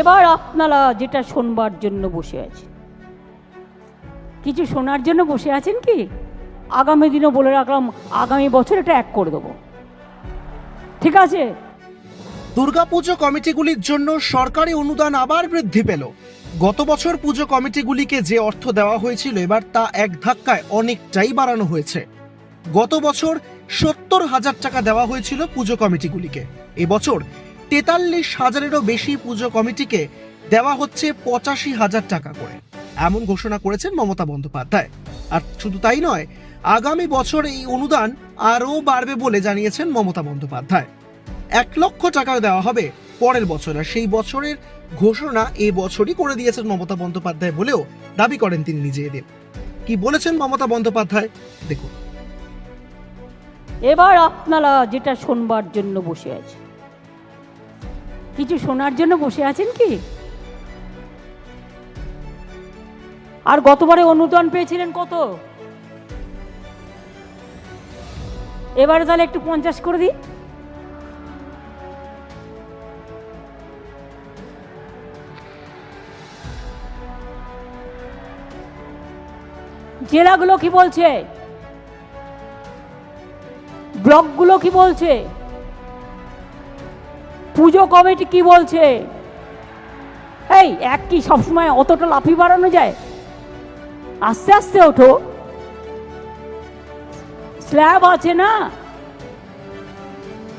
এবার আপনারা যেটা শোনবার জন্য বসে আছেন, কিছু শোনার জন্য বসে আছেন কি? আগামী দিনও বলে রাখলাম, আগামী বছর এটা এক করে দেবো, ঠিক আছে? দুর্গাপুজো কমিটিগুলির জন্য সরকারি অনুদান আবার বৃদ্ধি পেল। গত বছর পুজো কমিটিগুলিকে যে অর্থ দেওয়া হয়েছিল এবার তা এক ধাক্কায় অনেকটাই বাড়ানো হয়েছে। গত বছর 70,000 টাকা দেওয়া হয়েছিল পুজো কমিটিগুলিকে, এবছর 43,000-এরও বেশি পুজো কমিটিকে দেওয়া হচ্ছে 85,000 টাকা করে। এমন ঘোষণা করেছেন মমতা বন্দ্যোপাধ্যায়। আর শুধু তাই নয়, আগামী বছর এই অনুদান আরও বাড়বে বলে জানিয়েছেন মমতা বন্দ্যোপাধ্যায়। 1 লক্ষ টাকা দেওয়া হবে পরের বছর, আর সেই বছরের ঘোষণা এই বছরই করে দিয়েছেন মমতা বন্দ্যোপাধ্যায় বলেও দাবি করেন তিনি নিজে। এদিন কি বলেছেন মমতা বন্দ্যোপাধ্যায় দেখুন। এবার আপনারা যেটা শোনবার জন্য বসে আছেন, কিছু শোনার জন্য বসে আছেন কি? আর গতবারে অনুদান পেয়েছিলেন কত? এবারে তাহলে একটু 50 করে দিই। জেলাগুলো কি বলছে? ব্লকগুলো কি বলছে? পুজো কমিটি কি বলছে? এই এক কি সবসময় অতটা লাফি বাড়ানো যায়? আস্তে আস্তে ওঠো, স্ল্যাব আছে না।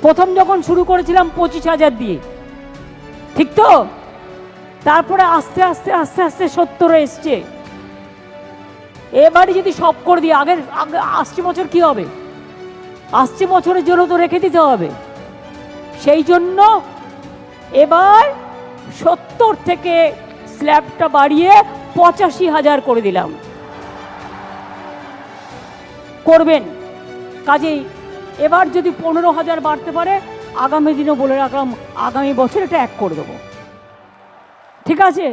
প্রথম যখন শুরু করেছিলাম 25,000 দিয়ে, ঠিক তো? তারপরে আস্তে আস্তে আস্তে আস্তে 70 এসছে। এবারে যদি সব করে দিই, আগে আসছে বছর কি হবে? আসছে বছরের জন্য তো রেখে দিতে হবে। সেই জন্য এবার 70 থেকে স্ল্যাবটা বাড়িয়ে 85,000 করে দিলাম। করবেন কাজেই এবার যদি 15,000 বাড়তে পারে, আগামী দিনও বলে রাখলাম, আগামী বছর এটা এক করে দেবো, ঠিক আছে?